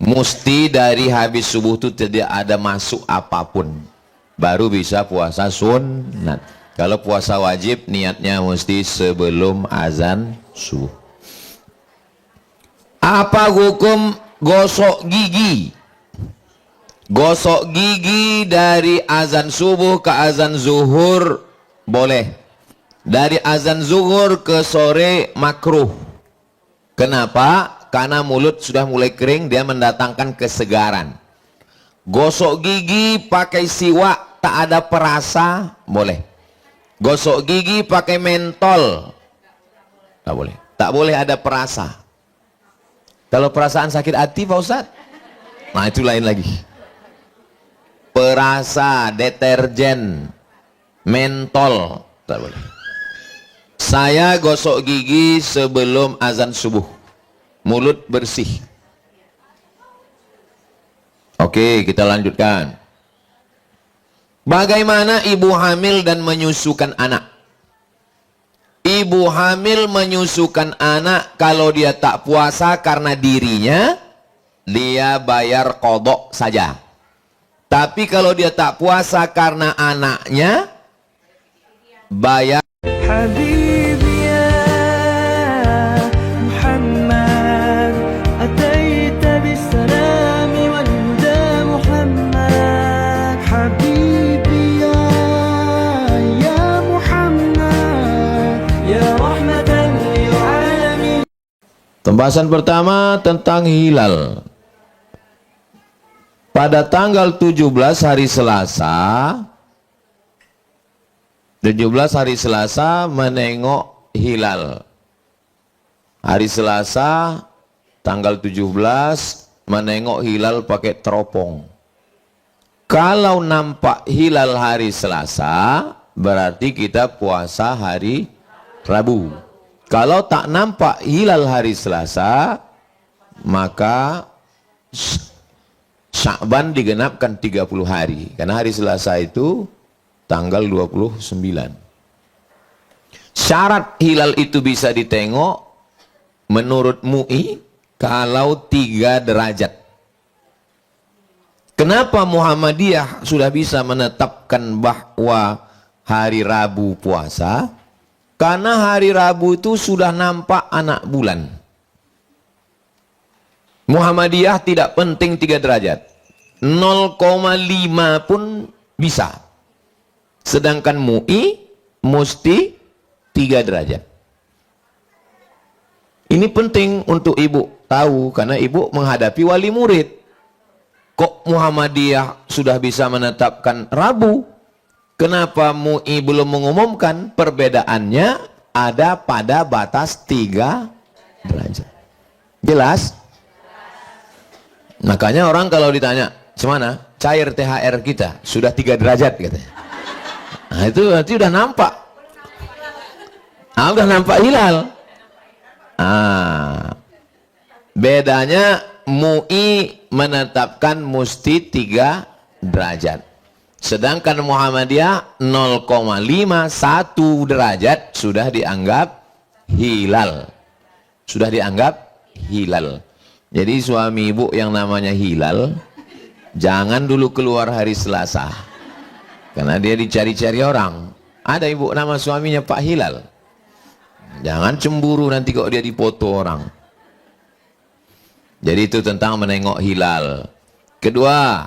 Mesti dari habis subuh itu tidak ada masuk apapun, baru bisa puasa sunat. Kalau puasa wajib niatnya mesti sebelum azan subuh. Apa hukum gosok gigi? Gosok gigi dari azan subuh ke azan zuhur boleh. Dari azan zuhur ke sore makruh. Kenapa? Karena mulut sudah mulai kering, dia mendatangkan kesegaran. Gosok gigi pakai siwak tak ada perasa boleh. Gosok gigi pakai mentol tak boleh. Tak boleh ada perasa. Kalau perasaan sakit hati Pak Ustadz, nah itu lain lagi. Perasa, deterjen, mentol tak boleh. Saya gosok gigi sebelum azan subuh, mulut bersih. Oke, kita lanjutkan. Bagaimana ibu hamil dan menyusukan anak? Ibu hamil menyusukan anak, kalau dia tak puasa karena dirinya, dia bayar qadha saja. Tapi kalau dia tak puasa karena anaknya, bayar. Habibi ya Muhammad, ataita bisalami wal huda Muhammad. Habibi ya Muhammad, ya rahmatan lil alamin. Pembahasan pertama tentang hilal. Pada tanggal 17 hari Selasa, 17 hari Selasa menengok hilal. Hari Selasa tanggal 17 menengok hilal pakai teropong. Kalau nampak hilal hari Selasa, berarti kita puasa hari Rabu. Kalau tak nampak hilal hari Selasa, maka Sya'ban digenapkan 30 hari. Karena hari Selasa itu tanggal 29. Syarat hilal itu bisa ditengok menurut MUI kalau 3 derajat. Kenapa Muhammadiyah sudah bisa menetapkan bahwa hari Rabu puasa? Karena hari Rabu itu sudah nampak anak bulan. Muhammadiyah tidak penting 3 derajat, 0,5 pun bisa. Sedangkan MUI mesti 3 derajat. Ini penting untuk ibu tahu, karena ibu menghadapi wali murid. Kok Muhammadiyah sudah bisa menetapkan Rabu? Kenapa MUI belum mengumumkan? Perbedaannya ada pada batas 3 derajat. Jelas? Makanya orang kalau ditanya, "Semana cair THR kita?" Sudah 3 derajat katanya. Nah itu berarti udah nampak. Udah nampak hilal. Bedanya MUI menetapkan mesti 3 derajat. Sedangkan Muhammadiyah 0,51 derajat sudah dianggap hilal. Sudah dianggap hilal. Jadi suami ibu yang namanya hilal, jangan dulu keluar hari Selasa. Karena dia dicari-cari orang. Ada ibu nama suaminya Pak Hilal. Jangan cemburu nanti kok dia dipoto orang. Jadi itu tentang menengok hilal. Kedua,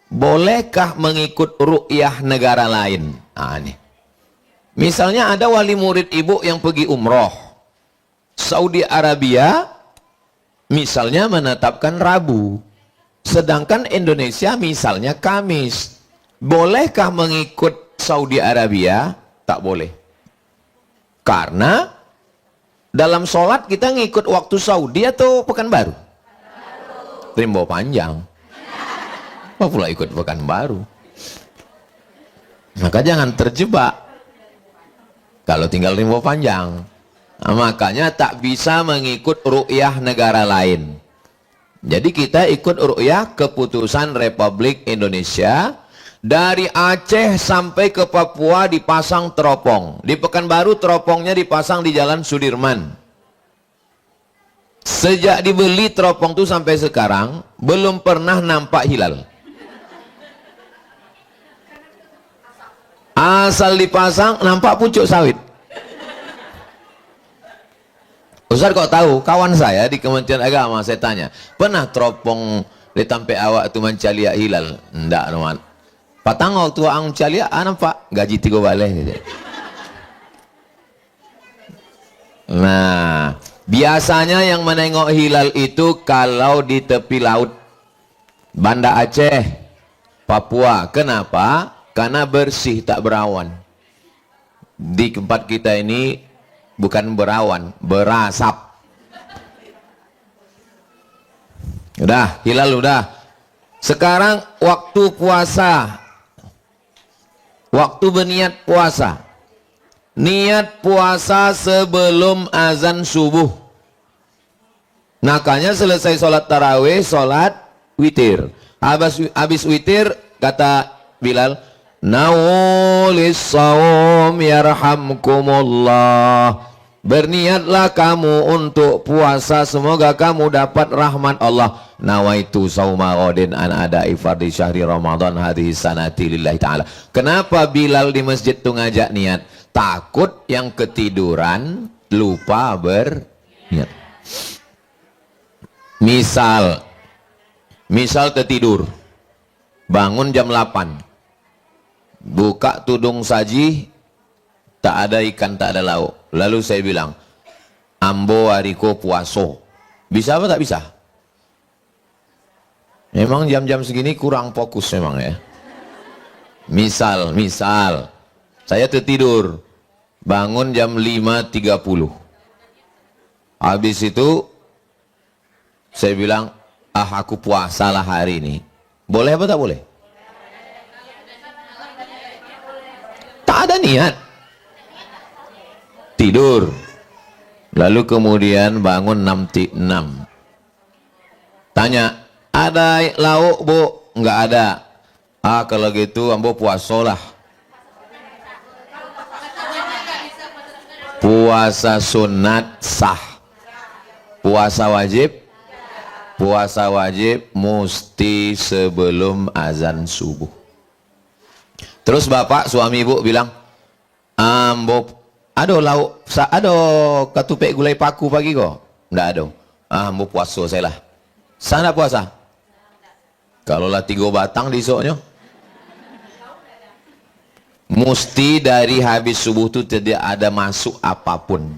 bolehkah mengikut ru'yah negara lain? Nih. Misalnya ada wali murid ibu yang pergi umroh. Saudi Arabia misalnya menetapkan Rabu, sedangkan Indonesia misalnya Kamis. Bolehkah mengikut Saudi Arabia? Tak boleh. Karena dalam sholat kita ngikut waktu Saudi atau Pekanbaru? Rimbo panjang. Apa pula ikut Pekanbaru? Maka jangan terjebak kalau tinggal rimbo panjang. Nah, makanya tak bisa mengikut ru'yah negara lain. Jadi kita ikut ru'yah keputusan Republik Indonesia. Dari Aceh sampai ke Papua dipasang teropong. Di Pekanbaru teropongnya dipasang di Jalan Sudirman. Sejak dibeli teropong itu sampai sekarang belum pernah nampak hilal. Asal dipasang nampak pucuk sawit. Ustaz kok tahu? Kawan saya di Kementerian Agama, saya tanya, pernah teropong di tampe awak tu mencaliak hilal? Ndak, teman. Patang waktu ang caliak, nampak gaji 3 balai. Nah, biasanya yang menengok hilal itu kalau di tepi laut, Banda Aceh, Papua. Kenapa? Karena bersih, tak berawan. Di tempat kita ini bukan berawan, berasap. Udah, hilal udah. Sekarang waktu puasa, waktu berniat puasa. Niat puasa sebelum azan subuh. Makanya selesai sholat tarawih, sholat witir. Habis witir, kata Bilal, nawulis saum yarhamkumullah. Berniatlah kamu untuk puasa, semoga kamu dapat rahmat Allah. Nawaitu sauma ghadin an ada'i fardhi syahri Ramadan hadhihi sanati lillahi ta'ala. Kenapa Bilal di masjid tu ngajak niat? Takut yang ketiduran lupa berniat. Misal tertidur, bangun jam 8, buka tudung saji, tak ada ikan, tak ada lauk. Lalu saya bilang, ambo hariko puaso. Bisa apa tak bisa? Memang jam-jam segini kurang fokus memang ya. Misal saya tertidur, bangun jam 5.30. Habis itu saya bilang, aku puasalah hari ini. Boleh apa tak boleh? Tak ada niat. Tidur. Lalu kemudian bangun 6.06. Tanya, ada lauk bu? Enggak ada. Kalau gitu ambo puasolah. Puasa sunat sah. Puasa wajib? Puasa wajib mesti sebelum azan subuh. Terus bapak suami ibu bilang, ambo ada lauk, ada ketupek gulai paku pagi kok? Enggak ada. Ambo puasa saya lah. Sana puasa? Kalau lah 3 batang di esoknya. Mesti dari habis subuh itu tidak ada masuk apapun,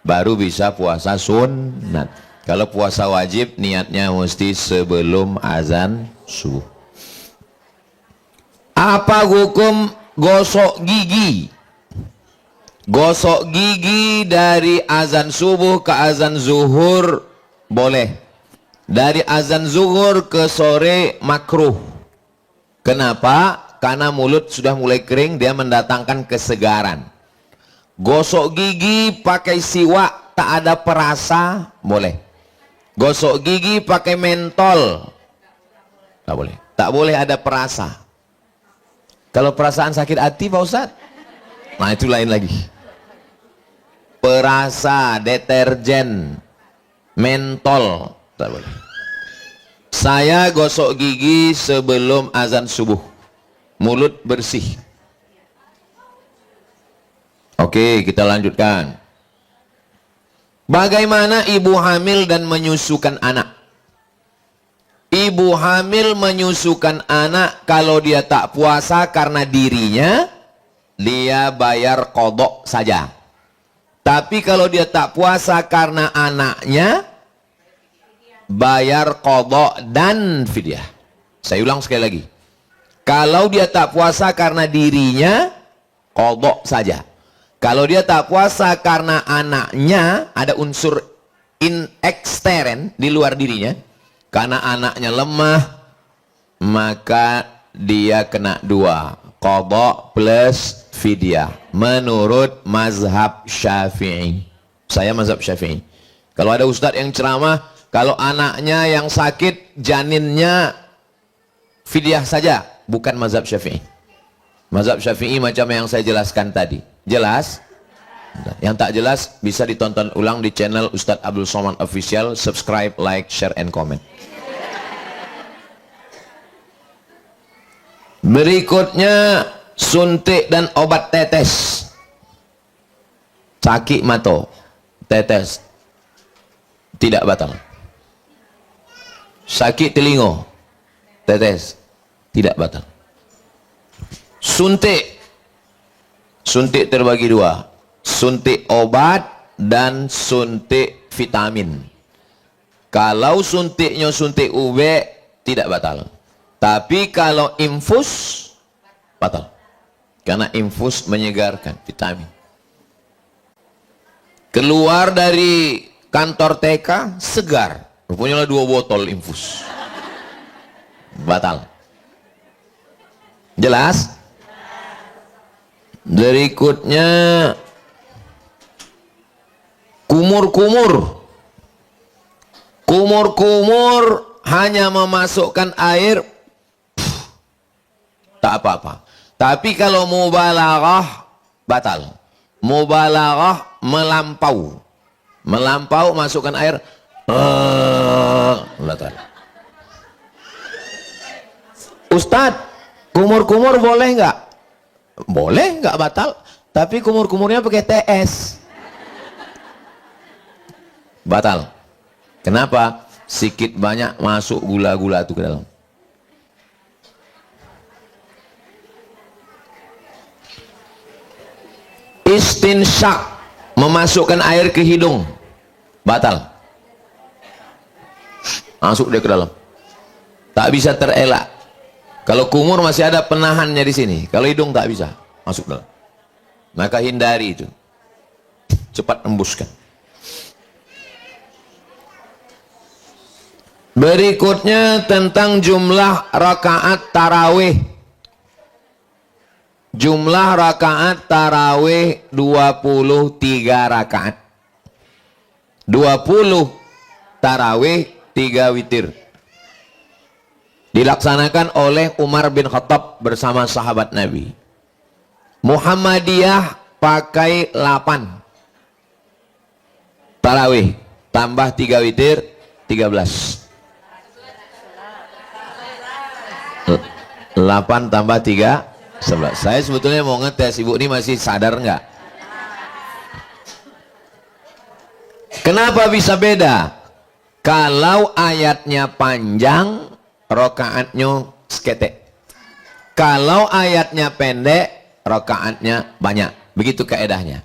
baru bisa puasa sunat. Kalau puasa wajib niatnya mesti sebelum azan subuh. Apa hukum gosok gigi? Gosok gigi dari azan subuh ke azan zuhur boleh. Dari azan zuhur ke sore makruh. Kenapa? Karena mulut sudah mulai kering, dia mendatangkan kesegaran. Gosok gigi pakai siwak, tak ada perasa, boleh. Gosok gigi pakai mentol, tak boleh. Tak boleh ada perasa. Kalau perasaan sakit hati Pak Ustadz, nah itu lain lagi. Perasa, deterjen, mentol, tak boleh. Saya gosok gigi sebelum azan subuh. Mulut bersih. Oke, kita lanjutkan. Bagaimana ibu hamil dan menyusukan anak? Ibu hamil menyusukan anak kalau dia tak puasa karena dirinya, dia bayar qadha saja. Tapi kalau dia tak puasa karena anaknya, bayar qadha dan fidyah. Saya ulang sekali lagi. Kalau dia tak puasa karena dirinya, qadha saja. Kalau dia tak puasa karena anaknya, ada unsur ekstern di luar dirinya, karena anaknya lemah, maka dia kena 2, qadha plus fidyah. Menurut mazhab Syafi'i. Saya mazhab Syafi'i. Kalau ada ustadz yang ceramah, kalau anaknya yang sakit, janinnya fidyah saja. Bukan mazhab Syafi'i. Mazhab Syafi'i macam yang saya jelaskan tadi. Jelas? Yang tak jelas bisa ditonton ulang di channel Ustadz Abdul Somad Official. Subscribe, like, share, and comment. Berikutnya suntik dan obat tetes. Sakit mata, tetes tidak batal. Sakit telinga, tetes tidak batal. Suntik, suntik terbagi dua, suntik obat dan suntik vitamin. Kalau suntiknya suntik UV tidak batal, tapi kalau infus batal, karena infus menyegarkan, vitamin. Keluar dari kantor TK segar, rupanya 2 botol infus, batal. Jelas? Berikutnya kumur-kumur. Kumur-kumur hanya memasukkan air, tak apa-apa. Tapi kalau mubalaghah batal. Mubalaghah melampau. Melampau masukkan air, batal. Ustadz, kumur-kumur boleh nggak? Boleh, nggak batal. Tapi kumur-kumurnya pakai TS, batal. Kenapa? Sikit banyak masuk gula-gula itu ke dalam. Istinsyak, memasukkan air ke hidung, batal. Masuk dia ke dalam, tak bisa terelak. Kalau kumur masih ada penahannya di sini, kalau hidung tak bisa masuk dalam. Maka hindari itu, cepat embuskan. Berikutnya tentang jumlah rakaat tarawih. Jumlah rakaat tarawih 23 rakaat. 20 tarawih, 3 witir. Dilaksanakan oleh Umar bin Khattab bersama sahabat Nabi. Muhammadiyah pakai 8 tarawih tambah 3 witir, 13. 8 tambah 3, 11. Saya sebetulnya mau ngetes, ibu ini masih sadar nggak? Kenapa bisa beda? Kalau ayatnya panjang, rokaatnya seketek. Kalau ayatnya pendek, rokaatnya banyak. Begitu kaedahnya.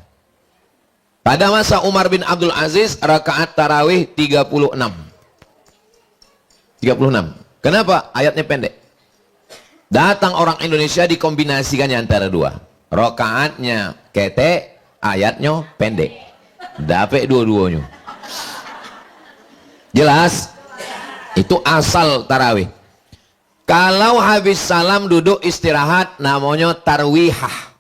Pada masa Umar bin Abdul Aziz, rakaat tarawih 36. 36. Kenapa? Ayatnya pendek. Datang orang Indonesia dikombinasikannya antara dua. Rokaatnya ketek, ayatnya pendek. Dapat dua-duanya. Jelas? Itu asal tarawih. Kalau habis salam duduk istirahat namanya tarwihah.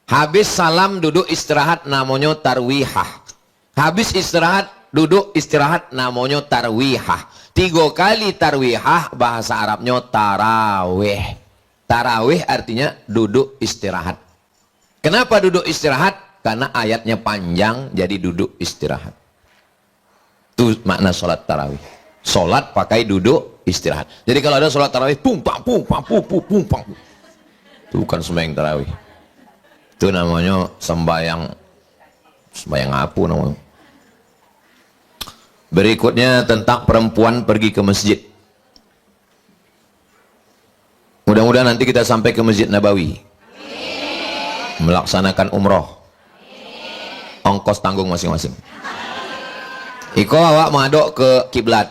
Habis salam duduk istirahat namanya tarwihah. Habis istirahat duduk istirahat namanya tarwihah. 3 kali tarwihah, bahasa Arabnya tarawih. Tarawih artinya duduk istirahat. Kenapa duduk istirahat? Karena ayatnya panjang, jadi duduk istirahat. Itu makna sholat tarawih. Sholat pakai duduk istirahat. Jadi kalau ada sholat tarawih, pumpang, pumpang, pumpang, pumpang. Itu bukan sembahyang tarawih. Itu namanya sembahyang apa namanya? Berikutnya tentang perempuan pergi ke masjid. Mudah-mudahan nanti kita sampai ke Masjid Nabawi. Melaksanakan umroh. Ongkos tanggung masing-masing. Iko awak madok ke kiblat.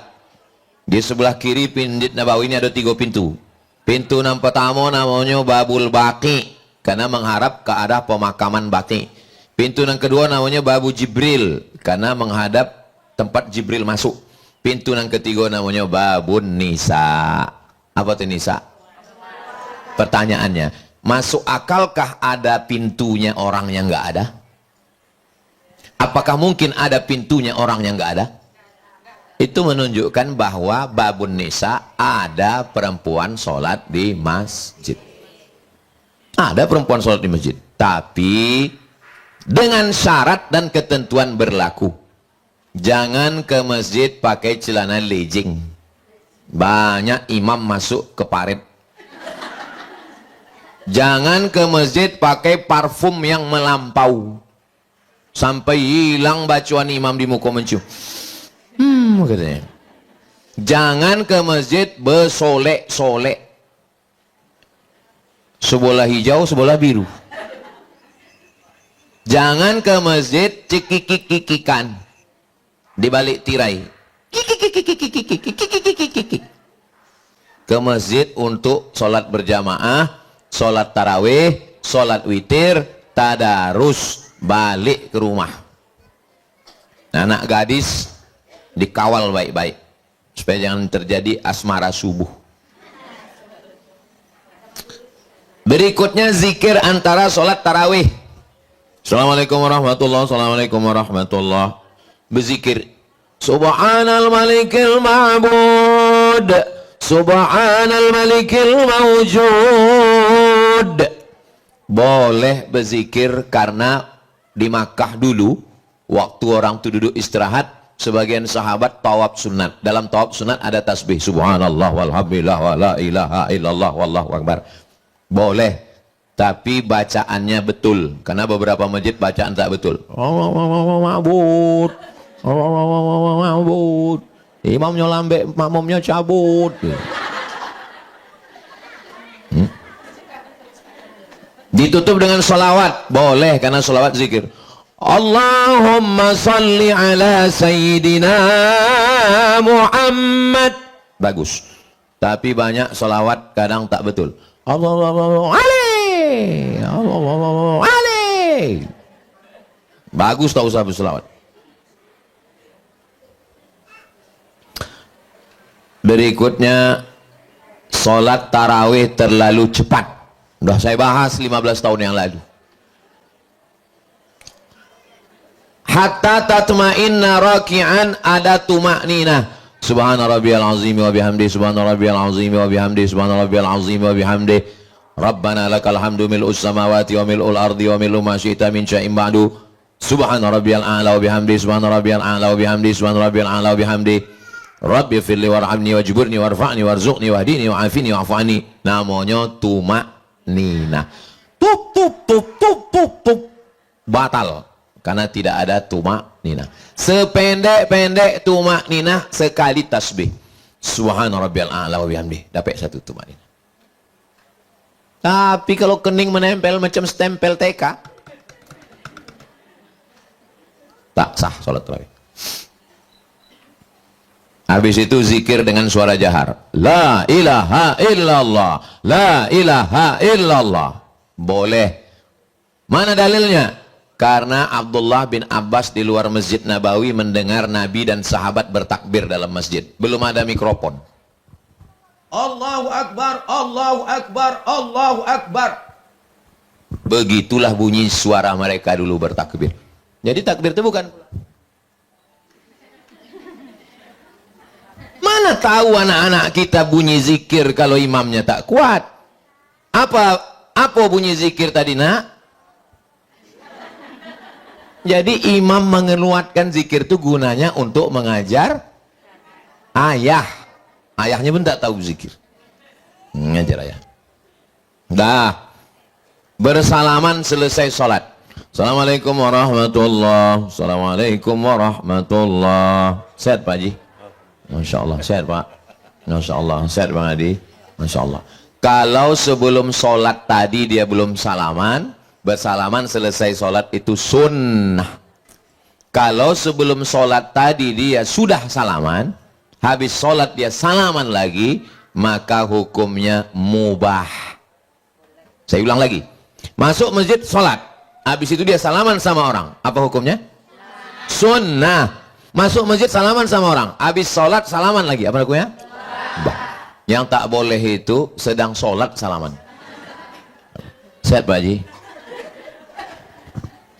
Di sebelah kiri Masjid Nabawi ini ada 3 pintu. Pintu yang pertama namanya Babul Baqi, karena mengharap ke arah pemakaman Baqi. Pintu yang kedua namanya Babu Jibril, karena menghadap tempat Jibril masuk. Pintu yang ketiga namanya Babun Nisa. Apa itu Nisa? Pertanyaannya, masuk akalkah ada pintunya orang yang nggak ada? Apakah mungkin ada pintunya orang yang nggak ada? Itu menunjukkan bahwa Babun Nisa ada perempuan sholat di masjid. Ada perempuan sholat di masjid, tapi dengan syarat dan ketentuan berlaku. Jangan ke masjid pakai celana legging. Banyak imam masuk ke paret. Jangan ke masjid pakai parfum yang melampau sampai hilang bacaan imam di muka mencium. Katanya. Jangan ke masjid bersolek-solek. Sebelah hijau, sebelah biru. Jangan ke masjid cekik-kikikan di balik tirai. Ke masjid untuk sholat berjamaah, sholat tarawih, sholat witir, tadarus, balik ke rumah. Anak gadis dikawal baik-baik supaya jangan terjadi asmara subuh. Berikutnya zikir antara sholat tarawih. Assalamualaikum warahmatullahi wabarakatuh. Assalamualaikum warahmatullahi wabarakatuh. Berzikir Subhanal malikil ma'bud, Subhanal malikil mawjud. Boleh berzikir karena di Makkah dulu waktu orang itu duduk istirahat, sebagian sahabat tawaf sunat. Dalam tawaf sunat ada tasbih Subhanallah walhamdulillah wa la ilaha illallah wallahu akbar. Boleh, tapi bacaannya betul, karena beberapa masjid bacaan tak betul. Ma'bud, ma'bud, imamnya lambe, makmumnya cabut. Ditutup dengan sholawat, boleh, karena sholawat zikir. Allahumma salli ala sayyidina Muhammad. Bagus. Tapi banyak sholawat kadang tak betul. Allahu alaihi, Allahu alaihi. Bagus, tak usah berselawat. Berikutnya, sholat tarawih terlalu cepat. Sudah saya bahas 15 tahun yang lalu. Hatta tatma'inna raki'an, ada tuma'ninah. Subhana rabbiyal azim wa bihamdi, subhana rabbiyal azim wa bihamdi, subhana rabbiyal azim wa bihamdi. Rabbana lakal hamdu mil'us samawati wa mil'ul ardi wa mil'u ma syi'ta min syai'in ba'du. Subhana rabbiyal a'la wa bihamdi, subhana rabbiyal a'la wa bihamdi, subhana rabbiyal a'la wa bihamdi. Rabbi firli warhamni wajburni warfa'ni warzuqni wahdini wa'afini wa'afani. Namanya tuma'ninah. Tup tup tup tup tup tup. Batal karena tidak ada tuma'ninah. Sependek-pendek tuma'ninah sekali tasbih. Subhana rabbiyal a'la wa bihamdi. Dapat satu tuma'ninah. Tapi kalau kening menempel macam stempel TK, tak sah sholat tarawih. Habis itu zikir dengan suara jahar. La ilaha illallah, la ilaha illallah. Boleh. Mana dalilnya? Karena Abdullah bin Abbas di luar Masjid Nabawi mendengar Nabi dan sahabat bertakbir dalam masjid. Belum ada mikrofon. Allahu Akbar, Allahu Akbar, Allahu Akbar. Begitulah bunyi suara mereka dulu bertakbir. Jadi takbir itu bukan. Mana tahu anak-anak kita bunyi zikir kalau imamnya tak kuat. Apa bunyi zikir tadi, nak? Jadi imam mengeluarkan zikir itu gunanya untuk mengajar ayah. Ayahnya pun tak tahu zikir. Ngajar ayah. Dah. Bersalaman selesai sholat. Assalamualaikum warahmatullahi wabarakatuh. Assalamualaikum warahmatullahi wabarakatuh. Sehat Pak Haji? Masya Allah. Sehat Pak? Masya Allah. Sehat Bang Adi? Masya Allah. Kalau sebelum sholat tadi dia belum salaman, bersalaman selesai sholat itu sunnah. Kalau sebelum sholat tadi dia sudah salaman, habis sholat dia salaman lagi, maka hukumnya mubah. Saya ulang lagi. Masuk masjid sholat, habis itu dia salaman sama orang, apa hukumnya? Sunnah. Masuk masjid salaman sama orang, habis sholat salaman lagi, apa hukumnya? Yang tak boleh itu sedang sholat salaman. Sehat Pak Haji?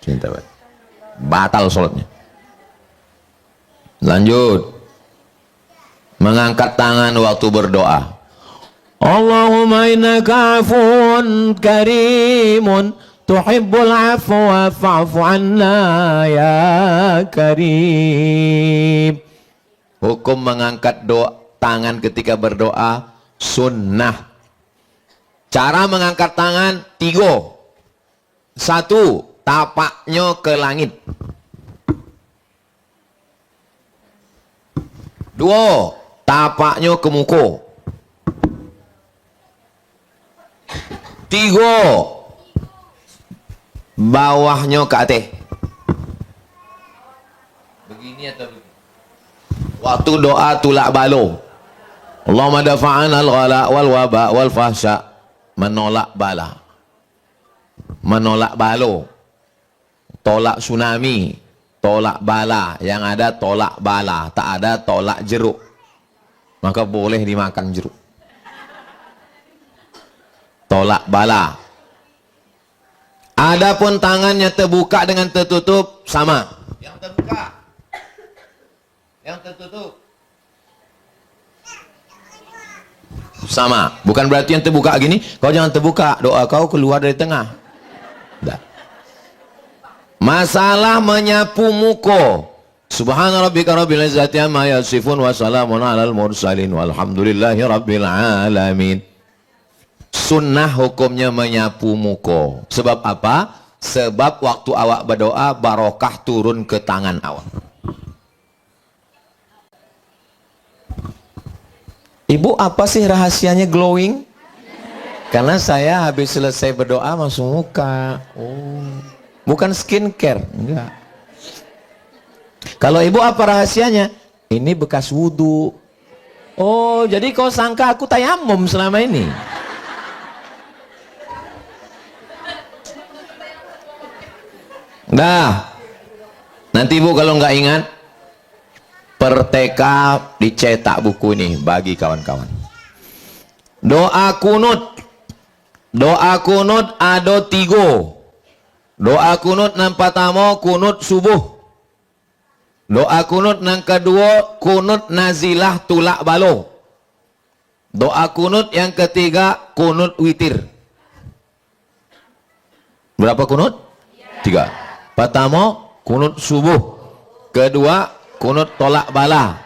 Cinta Pak. Batal sholatnya. Lanjut. Mengangkat tangan waktu berdoa. Allahumma innaka afun karimun tuhibbul afwa fa'fu anna ya karim. Hukum mengangkat tangan ketika berdoa sunnah. Cara mengangkat tangan 3. 1, tapaknya ke langit. 2, tapaknya ke muka. 3, bawahnya ke atas. Begini atau begini? Waktu doa tulak balo. Allahumma dafa'an al-ghala wal waba wal fahsya. Menolak bala. Menolak balo. Tolak tsunami. Tolak bala. Yang ada tolak bala. Tak ada tolak jeruk. Maka boleh dimakan jeruk. Tolak bala. Adapun tangannya terbuka dengan tertutup sama. Yang terbuka, yang tertutup sama. Bukan berarti yang terbuka gini, kau jangan terbuka, doa kau keluar dari tengah. Tidak. Masalah menyapu muka. Subhana rabbika rabbil izzati amma yasifun wa salamun alal mursalin walhamdulillahi rabbil alamin. Sunnah hukumnya menyapu muka. Sebab apa? Sebab waktu awak berdoa barokah turun ke tangan awak. Ibu, apa sih rahasianya glowing? Karena saya habis selesai berdoa masuk muka. Oh, bukan skincare, enggak. Kalau ibu apa rahasianya? Ini bekas wudhu. Oh, jadi kau sangka aku tayamum selama ini? Nah, nanti ibu kalau nggak ingat, Perteka dicetak buku ini bagi kawan-kawan. Doa kunut. Doa kunut ada 3. Doa kunut yang pertama kunut subuh. Doa kunut yang kedua kunut nazilah tulak balo. Doa kunut yang ketiga kunut witir. Berapa kunut? 3. Pertama kunut subuh. Kedua kunut tolak bala.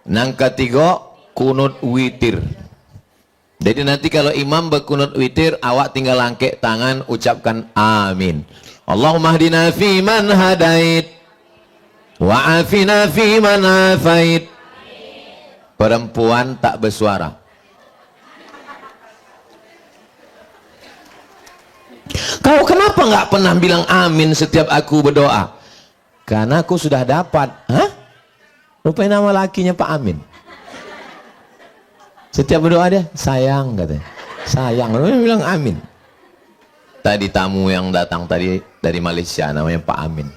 Yang ketiga kunut witir. Jadi nanti kalau imam berkunut witir, awak tinggal angkat tangan, ucapkan amin. Allahumma hdina fi man hadait wa afina fi man afait. Perempuan tak bersuara. Kau kenapa nggak pernah bilang amin setiap aku berdoa? Karena aku sudah dapat. Hah? Rupanya nama lakinya Pak Amin. Setiap berdoa dia, sayang katanya. Sayang, rupanya bilang amin. Tadi tamu yang datang tadi dari Malaysia namanya Pak Amin.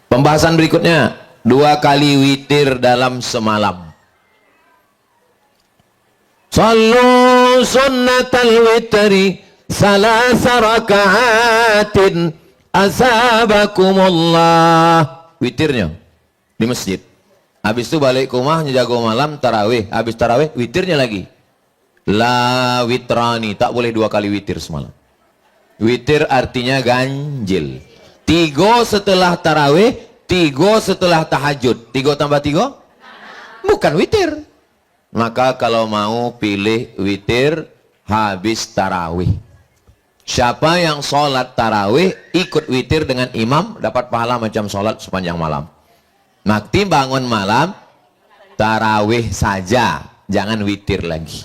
Pembahasan berikutnya, 2 kali witir dalam semalam. Sallu sunnatal witri salasa raka'atin asabakumullah. Witirnya di masjid. Habis itu balik ke rumah jago malam tarawih. Habis tarawih witirnya lagi. La witrani, tak boleh 2 kali witir semalam. Witir artinya ganjil. 3 setelah tarawih, 3 setelah tahajud. 3 tambah 3? Bukan witir. Maka kalau mau pilih witir habis tarawih. Siapa yang sholat tarawih ikut witir dengan imam dapat pahala macam sholat sepanjang malam. Nanti bangun malam tarawih saja, jangan witir lagi.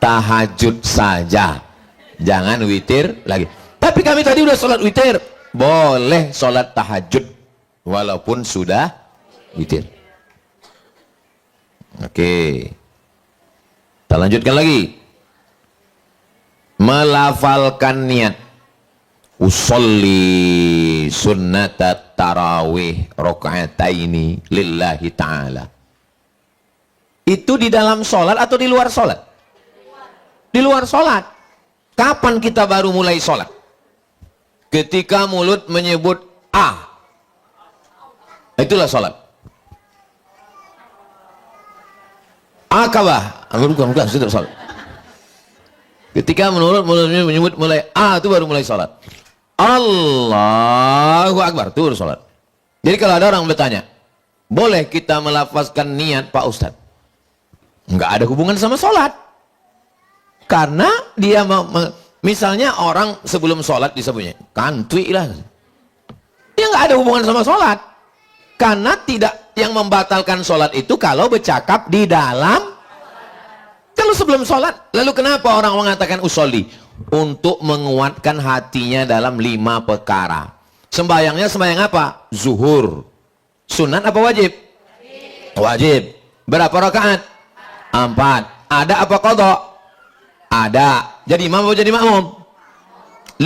Tahajud saja, jangan witir lagi. Tapi kami tadi udah sholat witir. Boleh sholat tahajud walaupun sudah witir. Oke, kita lanjutkan lagi. Melafalkan niat. Usolli sunnatat tarawih rakaataini lillahi ta'ala. Itu di dalam sholat atau di luar sholat? Di luar sholat. Kapan kita baru mulai sholat? Ketika mulut menyebut A. Itulah sholat. Akabah, bukan, sudah sholat. Ketika mulutnya menyebut mulai A, itu baru mulai sholat. Allahu Akbar, itu baru sholat. Jadi kalau ada orang bertanya, boleh kita melafazkan niat Pak Ustadz? nggak ada hubungan sama sholat. Karena dia misalnya orang sebelum sholat disebutnya kantwi lah, dia nggak ada hubungan sama sholat. Karena tidak, yang membatalkan sholat itu kalau bercakap di dalam, kalau sebelum sholat. Lalu kenapa orang mengatakan usolli? Untuk menguatkan hatinya dalam 5 perkara. Sembayangnya sembayang apa? Zuhur. Sunat apa wajib? Wajib. Berapa rakaat? 4. Ada apa qadha? Ada. Jadi imam atau jadi makmum? 5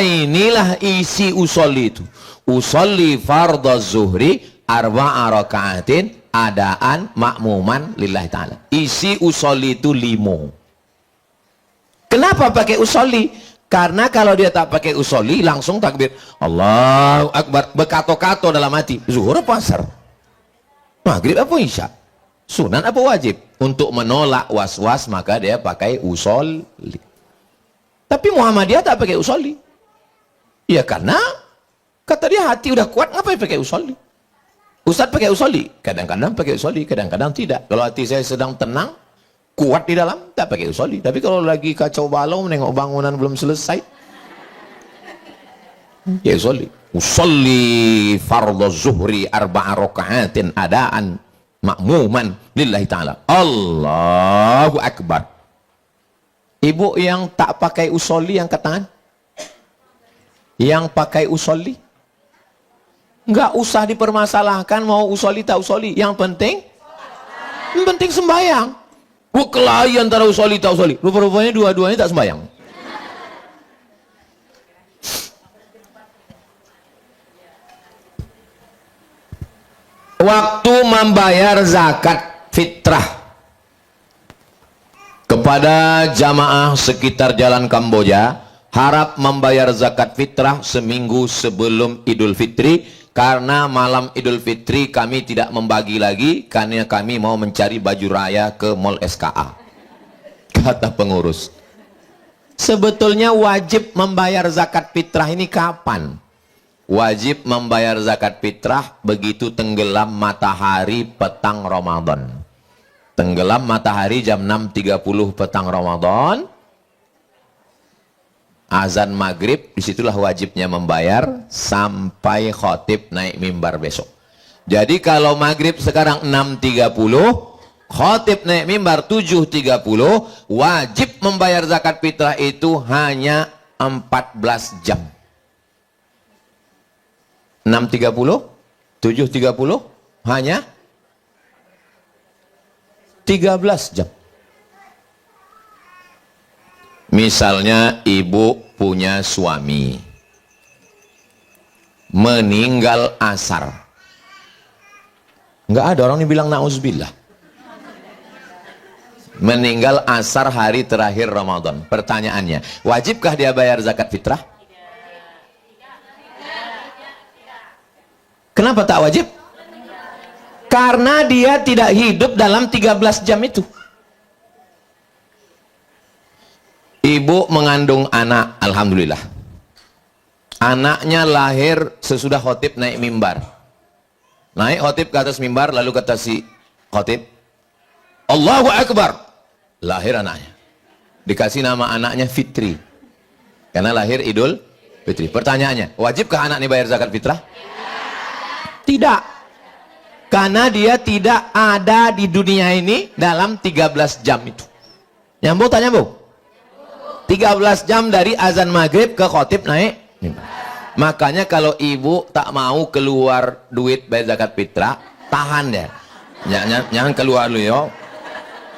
inilah isi usolli itu. Usolli fardhu zuhri 4 rakaatin adaan makmuman lillahi ta'ala. Isi usolli itu 5. Kenapa pakai usolli? Karena kalau dia tak pakai usolli langsung takbir Allahu Akbar, berkato-kato dalam hati, zuhur apa asar, maghrib apa isya, sunat apa wajib. Untuk menolak was-was maka dia pakai usolli. Tapi Muhammadiyah tak pakai usolli. Ya karena kata dia hati udah kuat, ngapain pakai usolli? Ustaz pakai usolli, kadang-kadang pakai usolli, kadang-kadang tidak. Kalau hati saya sedang tenang, kuat di dalam, tak pakai usolli. Tapi kalau lagi kacau balau, menengok bangunan belum selesai, ya usolli. Usolli fardhu zuhri 4 rakaatin adaan makmuman lillahi ta'ala. Allahu Akbar. Ibu yang tak pakai usolli angkat tangan. Yang pakai usolli, nggak usah dipermasalahkan mau usolli tak usolli. Yang penting sembahyang. Kelahi antara usolli tak usolli. Rupa-rupanya dua-duanya tak sembahyang. Waktu membayar zakat fitrah kepada jamaah sekitar Jalan Kamboja, harap membayar zakat fitrah seminggu sebelum Idul Fitri, karena malam Idul Fitri kami tidak membagi lagi karena kami mau mencari baju raya ke Mall SKA, kata pengurus. Sebetulnya wajib membayar zakat fitrah ini kapan? Wajib membayar zakat fitrah begitu tenggelam matahari petang Ramadan. Tenggelam matahari jam 6.30 petang Ramadan, azan maghrib, disitulah wajibnya membayar sampai khotib naik mimbar besok. Jadi kalau maghrib sekarang 6.30, khotib naik mimbar 7.30, wajib membayar zakat fitrah itu hanya 14 jam. 6.30, 7.30, hanya 13 jam. Misalnya ibu punya suami, meninggal asar. Nggak ada orang yang bilang na'udzubillah. Meninggal asar hari terakhir Ramadan. Pertanyaannya, wajibkah dia bayar zakat fitrah? Kenapa tak wajib? Karena dia tidak hidup dalam 13 jam itu. Ibu mengandung anak, alhamdulillah. Anaknya lahir sesudah khotib naik mimbar. Naik khotib ke atas mimbar, lalu kata si khotib, Allahu Akbar. Lahir anaknya. Dikasih nama anaknya Fitri. Karena lahir Idul Fitri. Pertanyaannya, wajibkah anak ini bayar zakat fitrah? Tidak. Karena dia tidak ada di dunia ini dalam 13 jam itu. Nyambung tak nyambung? 13 jam dari azan maghrib ke khotib naik. Makanya kalau ibu tak mau keluar duit bayar zakat fitrah, tahan deh. Jangan keluar dulu yo.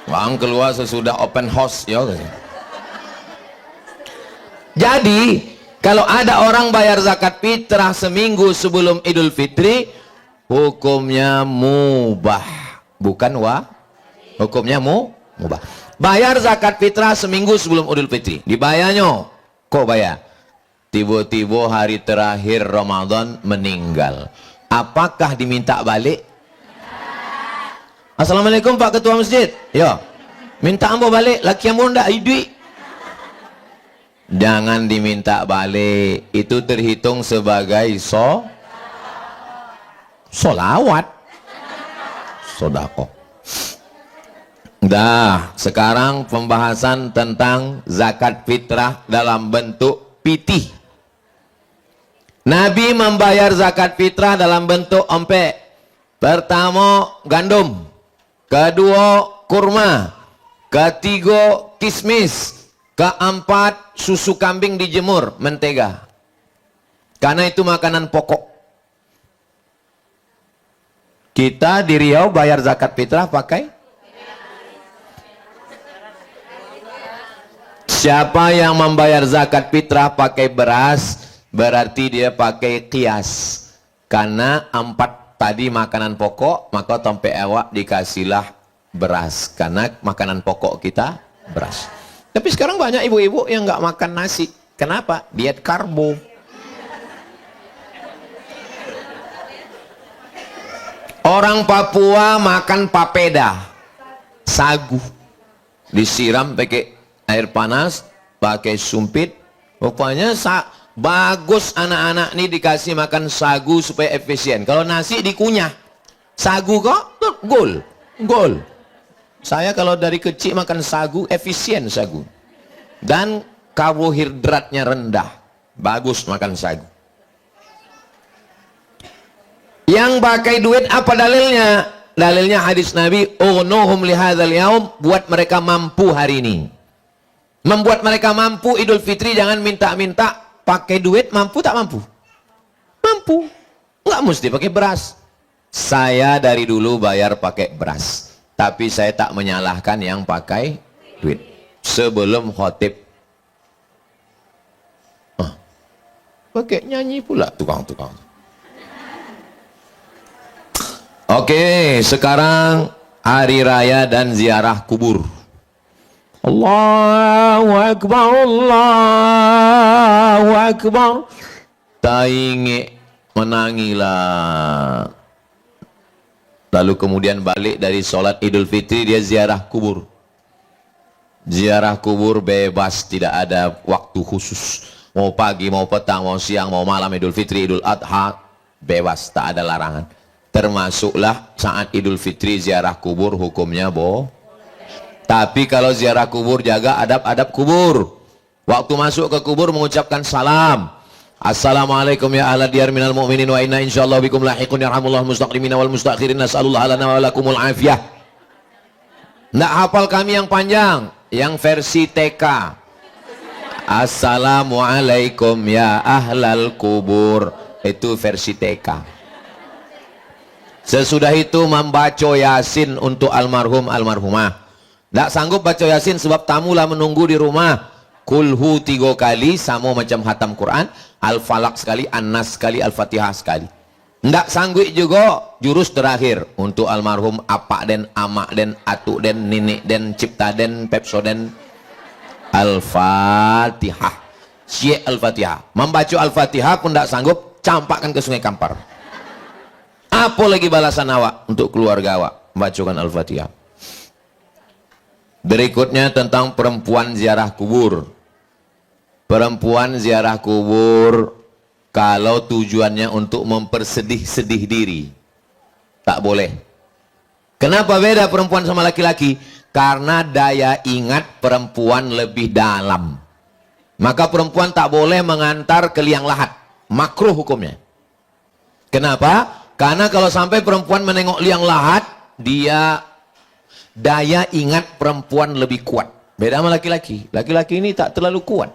Bang keluar sesudah open house yo. Jadi kalau ada orang bayar zakat fitrah seminggu sebelum Idul Fitri, hukumnya mubah, bukan hukumnya mubah. Bayar zakat fitrah seminggu sebelum Idul Fitri, dibayarnya, kok bayar? Tiba-tiba hari terakhir Ramadan meninggal, apakah diminta balik? Assalamualaikum Pak Ketua Masjid, yo, minta ambo balik, laki ambo ndak duit. Jangan diminta balik, itu terhitung sebagai solawat, sodako. Dah, sekarang pembahasan tentang zakat fitrah dalam bentuk pitih. Nabi membayar zakat fitrah dalam bentuk empek. Pertama gandum, kedua kurma, ketiga kismis, keempat susu kambing dijemur, mentega. Karena itu makanan pokok. Kita di Riau bayar zakat fitrah pakai? Siapa yang membayar zakat fitrah pakai beras, berarti dia pakai kias. Karena 4 tadi makanan pokok, maka tompe awak dikasihlah beras. Karena makanan pokok kita beras. Tapi sekarang banyak ibu-ibu yang nggak makan nasi. Kenapa? Diet karbo. Orang Papua makan papeda, sagu, disiram pakai air panas, pakai sumpit. Rupanya bagus anak-anak ini dikasih makan sagu supaya efisien. Kalau nasi dikunyah, sagu kok gol, gol. Saya kalau dari kecil makan sagu, efisien sagu. Dan karbohidratnya rendah, bagus makan sagu. Yang pakai duit apa dalilnya? Dalilnya hadis Nabi, "Ughnuhum lihadzal yaum", buat mereka mampu hari ini. Membuat mereka mampu Idul Fitri, jangan minta-minta pakai duit. Mampu tak mampu? Mampu. Nggak mesti pakai beras. Saya dari dulu bayar pakai beras, tapi saya tak menyalahkan yang pakai duit. Sebelum khotib, pakai nyanyi pula tukang-tukang. Oke, sekarang hari raya dan ziarah kubur. Allahu Akbar, Allahu Akbar. Tainge menangilah. Lalu kemudian balik dari sholat Idul Fitri, dia ziarah kubur. Ziarah kubur bebas, tidak ada waktu khusus. Mau pagi, mau petang, mau siang, mau malam, Idul Fitri, Idul Adha, bebas, tak ada larangan. Termasuklah saat Idul Fitri ziarah kubur, hukumnya tapi kalau ziarah kubur jaga adab-adab kubur. Waktu masuk ke kubur mengucapkan salam. Assalamualaikum ya ahla diyar minal mu'minin wa inna insyaallah bikum lahiqun yarhamullah mustaqdimina wal mustakhirin nas'alullah lana wa lakumul afiyah. Nggak hafal kami yang panjang, yang versi TK. Assalamualaikum ya ahlal kubur, itu versi TK. Sesudah itu membaca Yasin untuk almarhum almarhumah. Tidak sanggup baca Yasin sebab tamulah menunggu di rumah. Kulhu 3 kali sama macam hatam Quran, Al-Falaq sekali, An-Nas sekali, Al-Fatihah sekali. Tidak sanggup juga jurus terakhir untuk almarhum Apak den, Amak den, Atuk den, Ninik den, Cipta den, Pepso den, Al-Fatihah. Syekh Al-Fatihah. Membaca Al-Fatihah pun tidak sanggup, campakkan ke Sungai Kampar. Apa lagi balasan awak untuk keluarga awak? Membacakan Al-Fatihah. Berikutnya tentang perempuan ziarah kubur. Perempuan ziarah kubur kalau tujuannya untuk mempersedih-sedih diri, tak boleh. Kenapa beda perempuan sama laki-laki? Karena daya ingat perempuan lebih dalam. Maka perempuan tak boleh mengantar ke liang lahat. Makruh hukumnya. Kenapa? Karena kalau sampai perempuan menengok liang lahat, dia daya ingat perempuan lebih kuat. Beda sama laki-laki. Laki-laki ini tak terlalu kuat.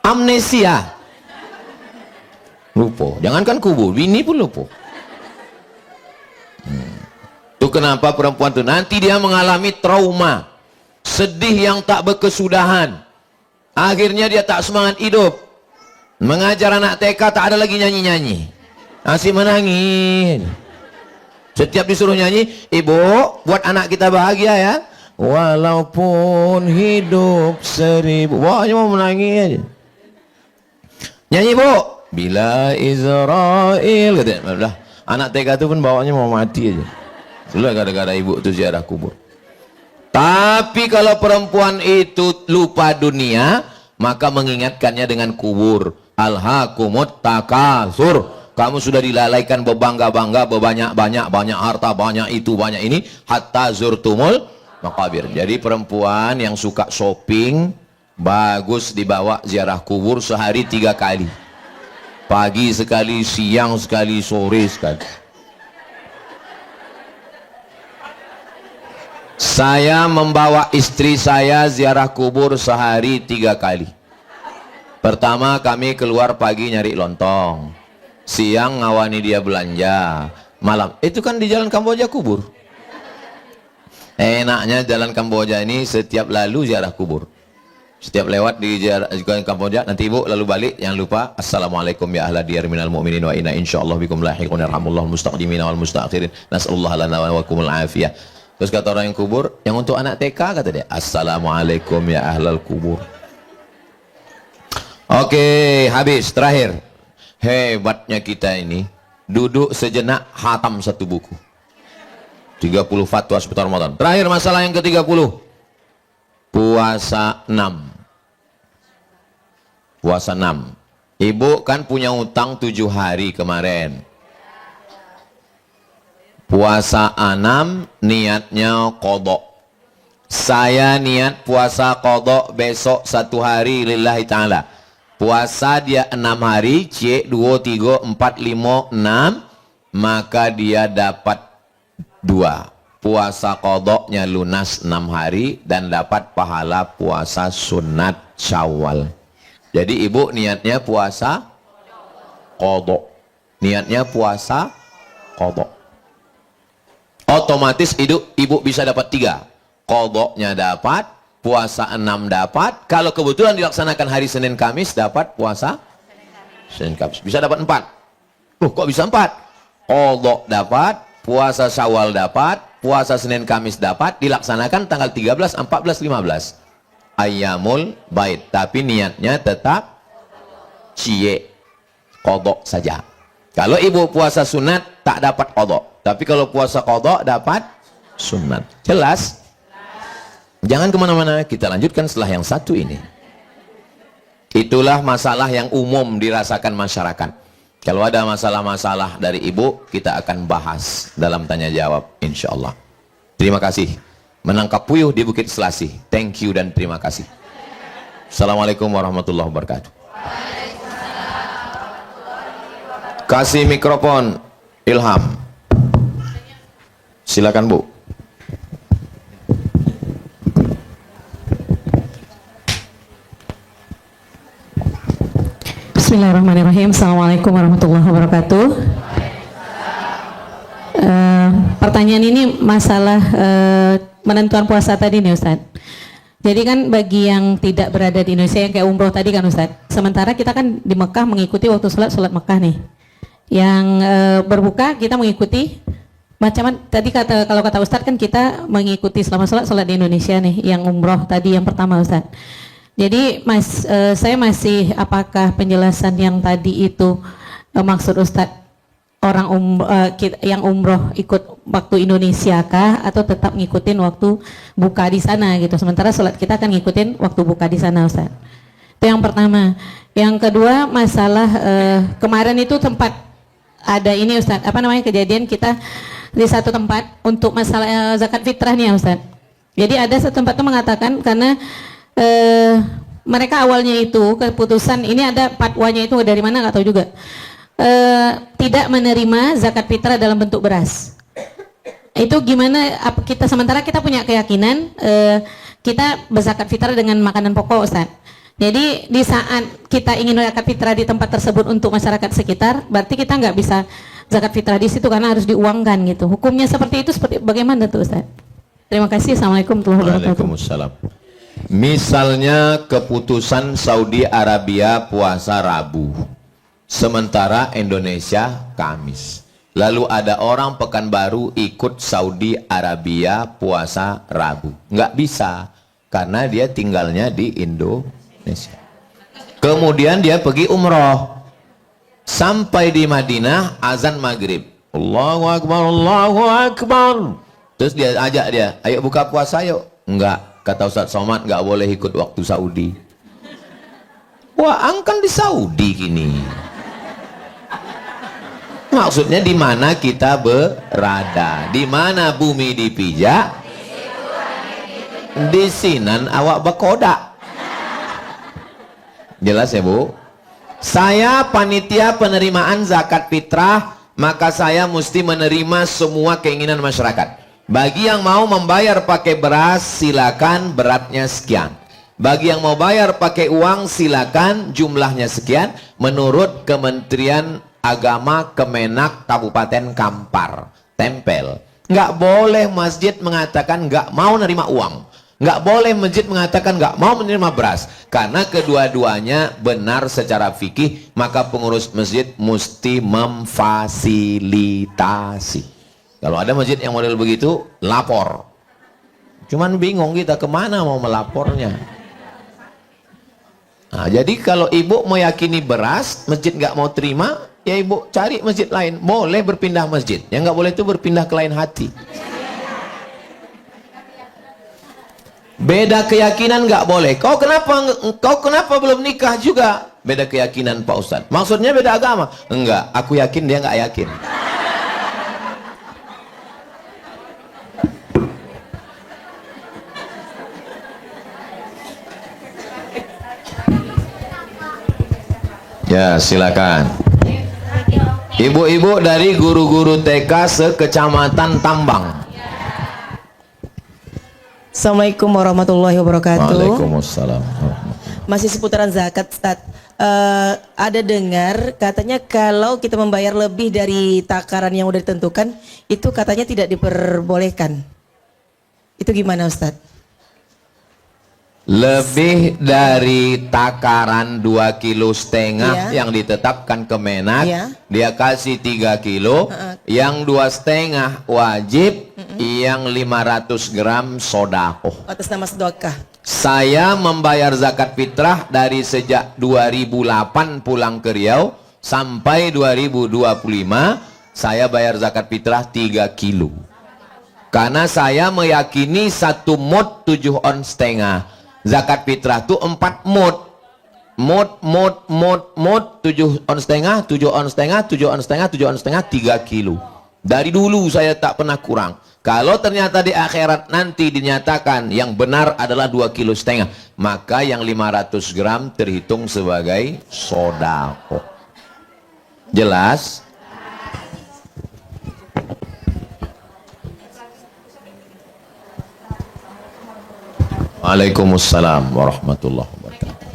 Amnesia. Lupa. Jangankan kubur, bini pun lupa. Itu kenapa perempuan itu nanti dia mengalami trauma, sedih yang tak berkesudahan. Akhirnya dia tak semangat hidup. Mengajar anak TK tak ada lagi nyanyi-nyanyi. Masih menangis. Setiap disuruh nyanyi, ibu buat anak kita bahagia ya. Walaupun hidup 1000. Wah, mau menangis. Nyanyi bu. Bila Israel. Katanya. Anak TK itu pun bawanya mau mati aja. Itulah gara-gara ibu itu ziarah kubur. Tapi kalau perempuan itu lupa dunia, maka mengingatkannya dengan kubur. Alhaakumut takasur. Kamu sudah dilalaikan berbangga-bangga, berbanyak-banyak, banyak harta, banyak itu, banyak ini, hatta zurtumul maqabir. Jadi perempuan yang suka shopping, bagus dibawa ziarah kubur sehari 3 kali. Pagi sekali, siang sekali, sore sekali. Saya membawa istri saya ziarah kubur sehari 3 kali. Pertama kami keluar pagi nyari lontong, siang ngawani dia belanja, malam itu kan di jalan Kamboja kubur. Enaknya jalan Kamboja ini setiap lalu ziarah kubur, setiap lewat di jalan Kamboja, nanti ibu lalu balik jangan lupa assalamualaikum ya ahla diyar minal mu'minin wa inna insyaallah bikum lahiqun yarhamullahu mustaqdimina wal mustakhirin nasallallahu lana wa lakumul afiyah. Terus kata orang yang kubur, yang untuk anak TK kata dia assalamualaikum ya ahlal kubur. Oke, habis, terakhir. Hebatnya kita ini, duduk sejenak hatam 1 buku. 30 fatwa seputar Ramadan. Terakhir masalah yang ke-30. Puasa 6. Puasa 6. Ibu kan punya utang 7 hari kemarin. Puasa 6 niatnya qadha. Saya niat puasa qadha besok 1 hari lillahi ta'ala. Puasa dia 6 hari, C 2, 3, 4, 5, 6, maka dia dapat 2. Puasa qadha-nya lunas 6 hari dan dapat pahala puasa sunat Syawal. Jadi ibu niatnya puasa qadha. Niatnya puasa qadha. Otomatis ibu bisa dapat 3. Qadha-nya dapat, puasa 6 dapat, kalau kebetulan dilaksanakan hari Senin Kamis dapat puasa Senin Kamis, bisa dapat 4. Kok bisa 4? Qadha dapat, puasa Syawal dapat, puasa Senin Kamis dapat, dilaksanakan tanggal 13, 14, 15 Ayyamul Bait, tapi niatnya tetap cie qadha saja. Kalau ibu puasa sunat tak dapat qadha, tapi kalau puasa qadha dapat sunat. Jelas? Jangan kemana-mana, kita lanjutkan setelah yang satu ini. Itulah masalah yang umum dirasakan masyarakat. Kalau ada masalah-masalah dari ibu, kita akan bahas dalam tanya jawab insya Allah. Terima kasih. Menangkap puyuh di Bukit Selasih. Thank you dan terima kasih. Assalamualaikum warahmatullahi wabarakatuh. Kasih mikrofon Ilham. Silakan Bu. Bismillahirrahmanirrahim. Assalamualaikum warahmatullahi wabarakatuh. Pertanyaan ini masalah penentuan puasa tadi nih Ustaz. Jadi kan bagi yang tidak berada di Indonesia yang kayak umroh tadi kan Ustaz, sementara kita kan di Mekah mengikuti waktu sholat Mekah nih. Yang berbuka kita mengikuti macam tadi kalau kata Ustaz kan kita mengikuti selama sholat di Indonesia nih. Yang umroh tadi yang pertama Ustaz. Jadi saya masih apakah penjelasan yang tadi itu maksud Ustadz orang yang umroh ikut waktu Indonesia kah atau tetap ngikutin waktu buka di sana gitu, sementara sholat kita kan ngikutin waktu buka di sana Ustadz. Itu yang pertama. Yang kedua masalah kemarin itu tempat ada ini Ustadz, apa namanya, kejadian kita di satu tempat untuk masalah zakat fitrah nih ya Ustadz. Jadi ada satu tempat itu mengatakan karena mereka awalnya itu keputusan ini ada fatwanya itu dari mana nggak tahu juga, tidak menerima zakat fitrah dalam bentuk beras. Itu gimana? Kita sementara kita punya keyakinan kita berzakat fitrah dengan makanan pokok Ustaz. Jadi di saat kita ingin zakat fitrah di tempat tersebut untuk masyarakat sekitar, berarti kita nggak bisa zakat fitrah di situ karena harus diuangkan gitu. Hukumnya seperti itu, seperti bagaimana tuh Ustaz? Terima kasih. Assalamualaikum warahmatullahi wabarakatuh. Waalaikumsalam. Misalnya keputusan Saudi Arabia puasa Rabu, sementara Indonesia Kamis. Lalu ada orang Pekanbaru ikut Saudi Arabia puasa Rabu. Nggak bisa, karena dia tinggalnya di Indonesia. Kemudian dia pergi umroh. Sampai di Madinah, azan maghrib. Allahu Akbar, Allahu Akbar. Terus dia ajak dia, ayo buka puasa yuk. Enggak. Kata Ustaz Somad, nggak boleh ikut waktu Saudi. Wah, angkan di Saudi gini. Maksudnya di mana kita berada, di mana bumi dipijak, di sinan awak bekodak. Jelas ya Bu? Saya panitia penerimaan zakat fitrah, maka saya mesti menerima semua keinginan masyarakat. Bagi yang mau membayar pakai beras, silakan, beratnya sekian. Bagi yang mau bayar pakai uang, silakan, jumlahnya sekian, menurut Kementerian Agama Kemenak Kabupaten Kampar. Tempel. Nggak boleh masjid mengatakan nggak mau nerima uang. Nggak boleh masjid mengatakan nggak mau menerima beras. Karena kedua-duanya benar secara fikih, maka pengurus masjid mesti memfasilitasi. Kalau ada masjid yang model begitu, lapor. Cuman bingung kita kemana mau melapornya. Nah, jadi kalau ibu meyakini beras, masjid nggak mau terima, ya ibu cari masjid lain. Boleh berpindah masjid. Yang nggak boleh itu berpindah ke lain hati. Beda keyakinan nggak boleh. Kau kenapa belum nikah juga? Beda keyakinan Pak Ustadz. Maksudnya beda agama? Enggak, aku yakin dia nggak yakin. Ya, silakan. Ibu-ibu dari guru-guru TK se-Kecamatan Tambang. Assalamualaikum warahmatullahi wabarakatuh. Waalaikumsalam. Masih seputaran zakat, Ustaz. Ada dengar katanya kalau kita membayar lebih dari takaran yang udah ditentukan, itu katanya tidak diperbolehkan. Itu gimana, Ustaz? Lebih dari takaran 2,5 kilo yang ditetapkan Kemenak, dia kasih 3 kilo, yang 2,5 wajib, yang 500 gram sodakoh. Atas nama sedekah. Saya membayar zakat fitrah dari sejak 2008 pulang ke Riau sampai 2025, saya bayar zakat fitrah 3 kilo. Karena saya meyakini 1 mud 7 ons setengah. Zakat fitrah itu 4 mud. Mud 7 ons setengah, 7 ons setengah, 7 ons setengah, 7 ons setengah, 3 kilo. Dari dulu saya tak pernah kurang. Kalau ternyata di akhirat nanti dinyatakan yang benar adalah 2,5 kilo, maka yang 500 gram terhitung sebagai sodako. Jelas? Waalaikumsalam warahmatullahi wabarakatuh.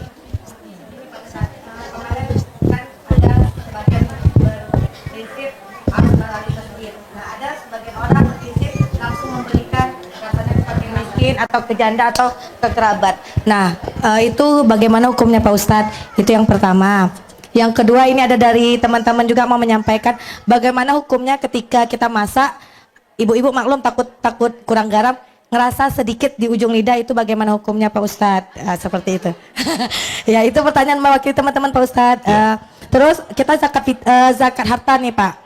Atau ke janda atau ke kerabat. Nah, itu bagaimana hukumnya Pak Ustadz? Itu yang pertama. Yang kedua, ini ada dari teman-teman juga mau menyampaikan bagaimana hukumnya ketika kita masak, ibu-ibu maklum takut kurang garam, ngerasa sedikit di ujung lidah, itu bagaimana hukumnya Pak Ustadz? Seperti itu. Ya, itu pertanyaan mewakili teman-teman Pak Ustadz. Terus kita zakat harta nih Pak.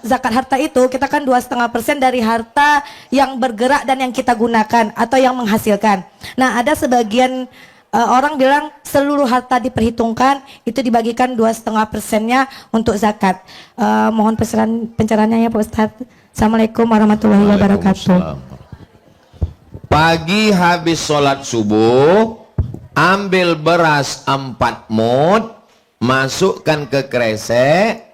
Zakat harta itu kita kan 2,5% dari harta yang bergerak dan yang kita gunakan atau yang menghasilkan. Nah, ada sebagian orang bilang seluruh harta diperhitungkan, itu dibagikan 2,5%-nya untuk zakat. Mohon pencerahannya ya Pak Ustadz. Assalamualaikum warahmatullahi wabarakatuh. Pagi habis sholat subuh, ambil beras 4 mud, masukkan ke kresek.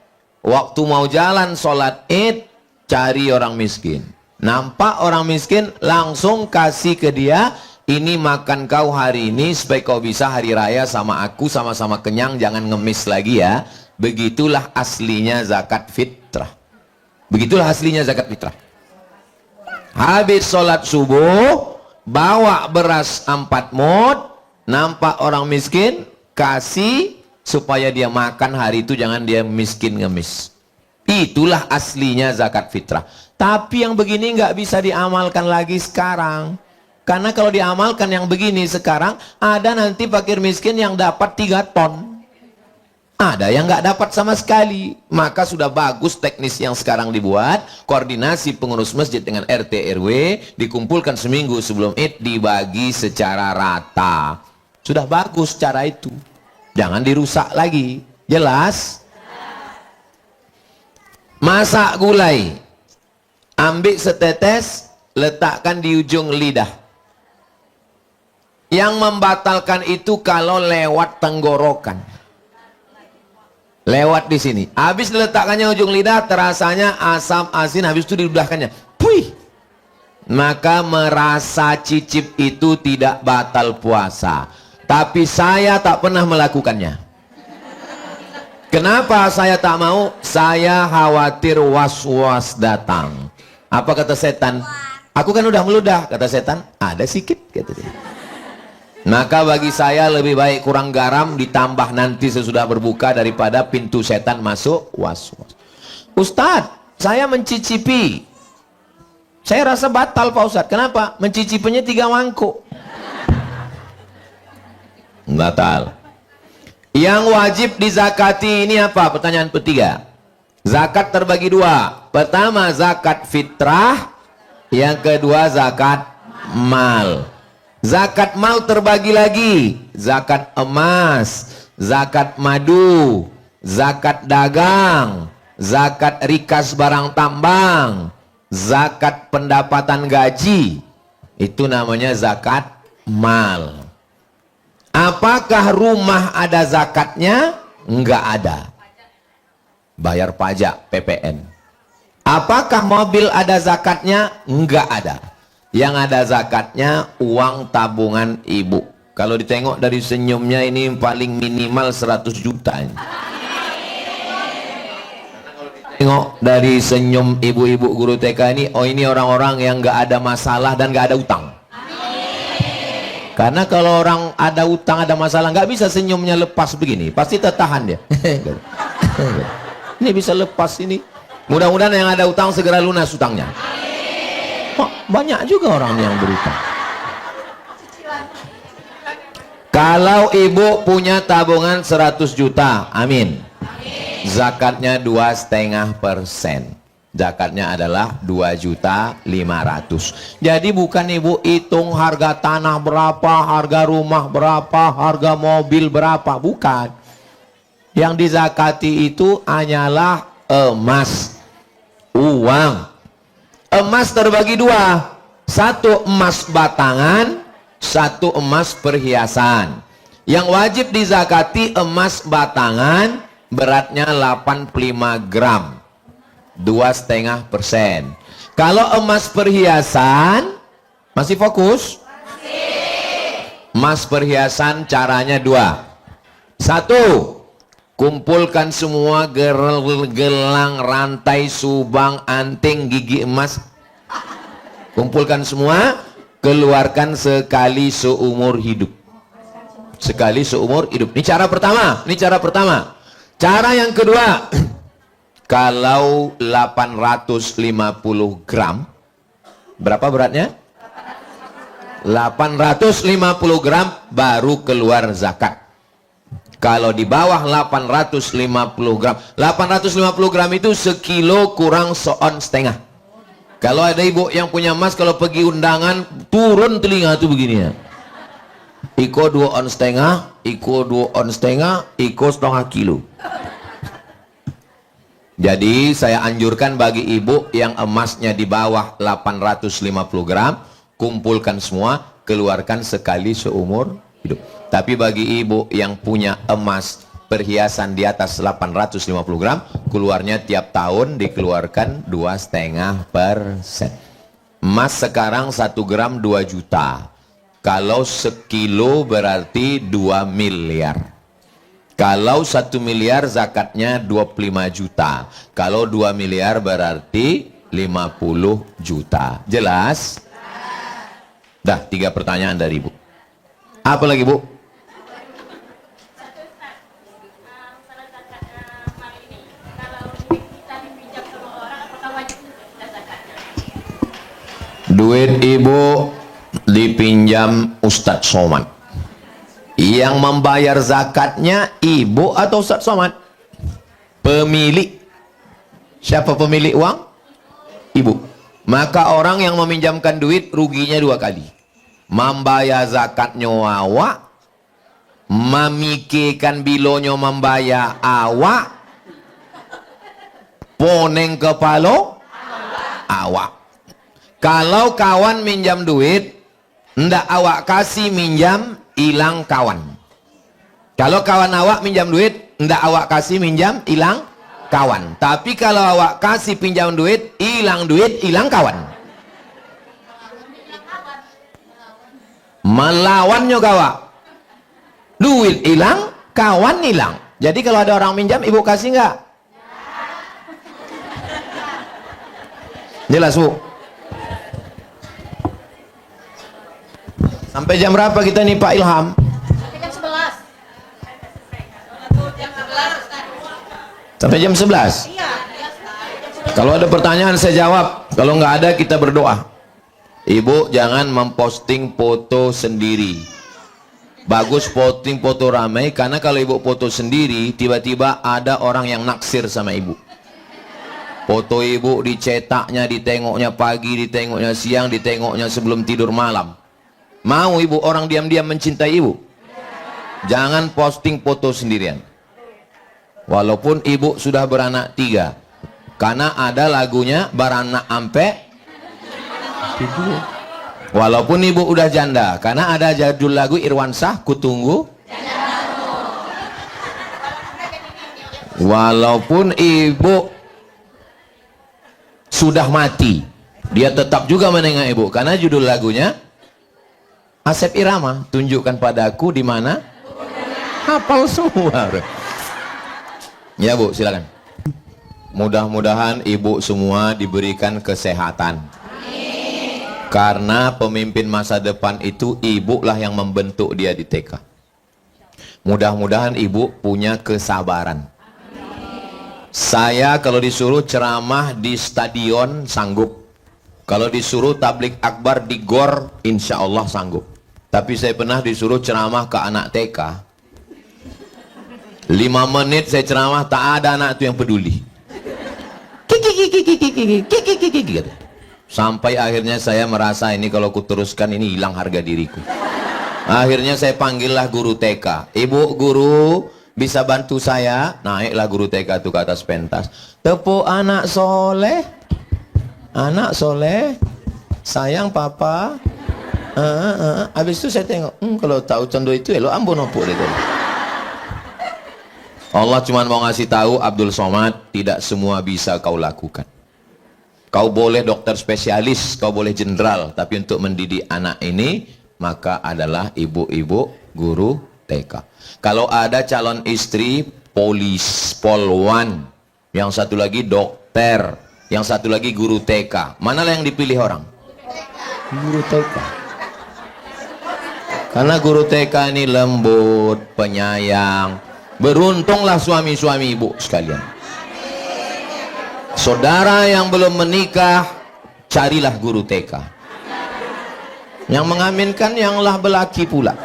Waktu mau jalan sholat id, cari orang miskin. Nampak orang miskin, langsung kasih ke dia, ini makan kau hari ini supaya kau bisa hari raya sama aku sama-sama kenyang, jangan ngemis lagi ya. Begitulah aslinya zakat fitrah. Begitulah aslinya zakat fitrah. Habis sholat subuh, bawa beras 4 mud, nampak orang miskin, kasih supaya dia makan hari itu, jangan dia miskin ngemis. Itulah aslinya zakat fitrah. Tapi yang begini nggak bisa diamalkan lagi sekarang. Karena kalau diamalkan yang begini sekarang, ada nanti fakir miskin yang dapat 3 ton. Ada yang nggak dapat sama sekali. Maka sudah bagus teknis yang sekarang dibuat, koordinasi pengurus masjid dengan RT RW, dikumpulkan seminggu sebelum Id, dibagi secara rata. Sudah bagus cara itu. Jangan dirusak lagi. Jelas? Masak gulai, ambil setetes, letakkan di ujung lidah. Yang membatalkan itu kalau lewat tenggorokan. Lewat di sini. Habis diletakkannya ujung lidah, terasanya asam asin, habis itu diludahkannya. Puih. Maka merasa cicip itu tidak batal puasa. Tapi saya tak pernah melakukannya. Kenapa saya tak mau? Saya khawatir was-was datang. Apa kata setan? Aku kan udah meludah. Kata setan, ada sikit, kata dia. Maka bagi saya lebih baik kurang garam ditambah nanti sesudah berbuka daripada pintu setan masuk was-was. Ustadz, saya mencicipi. Saya rasa batal Pak Ustadz. Kenapa? Mencicipinya 3 mangkuk. Batal. Yang wajib dizakati ini apa? Pertanyaan ketiga. Zakat terbagi 2. Pertama zakat fitrah, yang kedua zakat mal. Zakat mal terbagi lagi. Zakat emas, zakat madu, zakat dagang, zakat rikas barang tambang, zakat pendapatan gaji. Itu namanya zakat mal. Apakah rumah ada zakatnya? Enggak ada. Bayar pajak PPN. Apakah mobil ada zakatnya? Enggak ada. Yang ada zakatnya uang tabungan ibu. Kalau ditengok dari senyumnya ini paling minimal 100 juta ini. Tengok dari senyum ibu-ibu guru TK ini, oh ini orang-orang yang nggak ada masalah dan nggak ada utang. Karena kalau orang ada utang, ada masalah, nggak bisa senyumnya lepas begini, pasti tertahan dia. Ini bisa lepas ini. Mudah-mudahan yang ada utang segera lunas utangnya. Oh, banyak juga orang yang berutang. Kalau ibu punya tabungan 100 juta, amin. Zakatnya 2,5%. Zakatnya adalah 2.500.000. Jadi bukan ibu hitung harga tanah berapa, harga rumah berapa, harga mobil berapa, bukan. Yang dizakati itu hanyalah emas, uang. Emas terbagi 2. 1 emas batangan, 1 emas perhiasan. Yang wajib dizakati emas batangan beratnya 85 gram, 2,5%. Kalau emas perhiasan, masih fokus? Emas perhiasan caranya 2. 1, kumpulkan semua gelang, rantai, subang, anting, gigi emas. Kumpulkan semua, keluarkan sekali seumur hidup. Sekali seumur hidup. Ini cara pertama. Ini cara pertama. Cara yang kedua, kalau 850 gram, berapa beratnya? 850 gram baru keluar zakat. Kalau di bawah 850 gram, 850 gram itu sekilo kurang 1,5 on. Kalau ada ibu yang punya emas, kalau pergi undangan, turun telinga tuh begini ya. Iko 2,5 on, Iko 2,5 on, Iko 1,5 kilo. Jadi saya anjurkan bagi ibu yang emasnya di bawah 850 gram, kumpulkan semua, keluarkan sekali seumur hidup. Tapi bagi ibu yang punya emas perhiasan di atas 850 gram, keluarnya tiap tahun dikeluarkan 2,5%. Emas sekarang 1 gram 2 juta. Kalau sekilo berarti 2 miliar. Kalau 1 miliar zakatnya 25 juta. Kalau 2 miliar berarti 50 juta. Jelas? Dah, 3 pertanyaan dari ibu. Apa lagi bu? Duit ibu dipinjam Ustadz Somad. Yang membayar zakatnya ibu atau Ustadz Somad? Pemilik. Siapa pemilik uang? Ibu. Maka orang yang meminjamkan duit ruginya 2 kali. Membayar zakatnya awak, memikirkan bilonyo membayar awak, Poneng kepala awak. Kalau kawan minjam duit, ndak awak kasih minjam, hilang kawan. Kalau kawan awak minjam duit, ndak awak kasih minjam, hilang kawan. Tapi kalau awak kasih pinjam duit, hilang kawan. Melawannya kawan. Duit hilang, kawan hilang. Jadi kalau ada orang minjam, ibu kasih nggak? Jelas, Bu? Sampai jam berapa kita nih Pak Ilham? Sampai jam 11. Kalau ada pertanyaan saya jawab. Kalau nggak ada kita berdoa. Ibu jangan memposting foto sendiri. Bagus posting foto ramai, karena kalau ibu foto sendiri tiba-tiba ada orang yang naksir sama ibu. Foto ibu dicetaknya, ditengoknya pagi, ditengoknya siang, ditengoknya sebelum tidur malam. Mau ibu orang diam-diam mencintai ibu? Jangan posting foto sendirian. Walaupun ibu sudah beranak 3. Karena ada lagunya beranak ampe 7. Walaupun ibu udah janda. Karena ada judul lagu Irwansah, Kutunggu. Walaupun ibu sudah mati, dia tetap juga menengok ibu. Karena judul lagunya Asep Irama, tunjukkan padaku di mana. Hafal semua. Ya Bu, silakan. Mudah-mudahan ibu semua diberikan kesehatan. Karena pemimpin masa depan itu ibu lah yang membentuk dia di TK. Mudah-mudahan ibu punya kesabaran. Saya kalau disuruh ceramah di stadion sanggup. Kalau disuruh tablik akbar di gor, insya Allah sanggup. Tapi saya pernah disuruh ceramah ke anak TK. 5 menit saya ceramah, tak ada anak itu yang peduli. Sampai akhirnya saya merasa ini kalau kuteruskan ini hilang harga diriku. Akhirnya saya panggillah guru TK. Ibu guru bisa bantu saya? Naiklah guru TK itu ke atas pentas. Tepuk anak soleh. Anak soleh. Sayang papa. Habis itu saya tengok, kalau tahu contoh itu lo ambon opuk itu. Allah cuma mau ngasih tahu Abdul Somad, tidak semua bisa kau lakukan. Kau boleh dokter spesialis, kau boleh jenderal, tapi untuk mendidik anak ini maka adalah ibu-ibu guru TK. Kalau ada calon istri polis, polwan, yang satu lagi dokter, yang satu lagi guru TK, manalah yang dipilih orang? Guru TK. Karena guru TK ini lembut, penyayang. Beruntunglah suami-suami ibu sekalian. Saudara yang belum menikah, carilah guru TK. Yang mengaminkan yanglah belaki pula.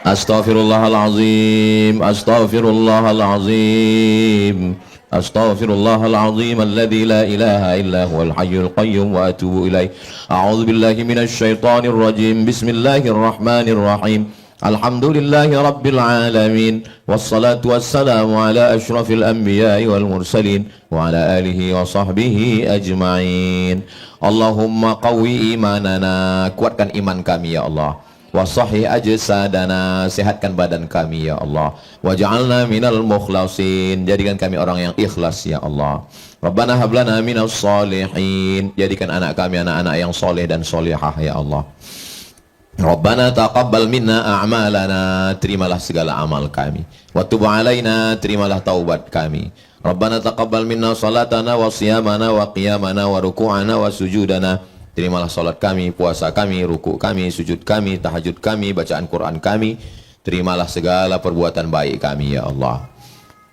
Astaghfirullahalazim, astaghfirullahalazim. Astaghfirullahalazim alladzi la ilaha illa huwal hayyul qayyum wa atubu ilaih. A'udzu billahi minasy syaithanir rajim. Bismillahirrahmanirrahim. Alhamdulillahi rabbil alamin. Wassalatu wassalamu ala asyrafil anbiya'i wal mursalin wa ala alihi wa sahbihi ajma'in. Allahumma qawwi imanana, kuatkan iman kami ya Allah. Wasahih ajsadana, sehatkan badan kami ya Allah. Waj'alna minal mukhlasin, jadikan kami orang yang ikhlas ya Allah. Rabbana hablana minas salihin, jadikan anak kami anak-anak yang soleh dan solehah ya Allah. Rabbana taqabbal minna a'malana, terimalah segala amal kami. Wa tub alaina, terimalah taubat kami. Rabbana taqabbal minna salatana wa siyamana wa qiyamana wa ruku'ana wa sujudana. Terimalah salat kami, puasa kami, ruku kami, sujud kami, tahajud kami, bacaan Quran kami. Terimalah segala perbuatan baik kami ya Allah.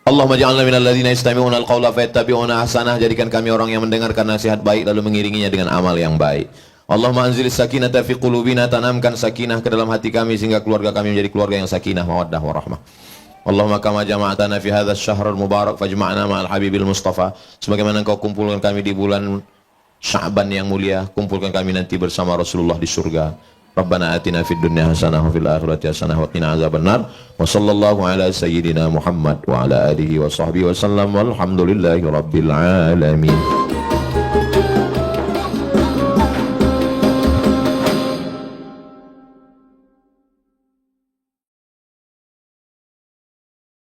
Allahumma ja'alna minal ladzina yastami'una al-qawla fayattabi'una ahsanah, jadikan kami orang yang mendengarkan nasihat baik lalu mengiringinya dengan amal yang baik. Allahumma anzilis sakinata fi qulubina, tanamkan sakinah ke dalam hati kami sehingga keluarga kami menjadi keluarga yang sakinah, mawaddah warahmah. Allahumma kama jama'atana fi hadzal syahrul mubarak fajma'na ma'al habibil mustafa, sebagaimana engkau kumpulkan kami di bulan Sya'ban yang mulia, kumpulkan kami nanti bersama Rasulullah di surga. Rabbana atina fid dunya hasanah wa fil akhirati hasanah wa qina azabannar. Wa sallallahu ala sayyidina Muhammad wa ala alihi wa sahbihi wa sallam walhamdulillahi rabbil alamin.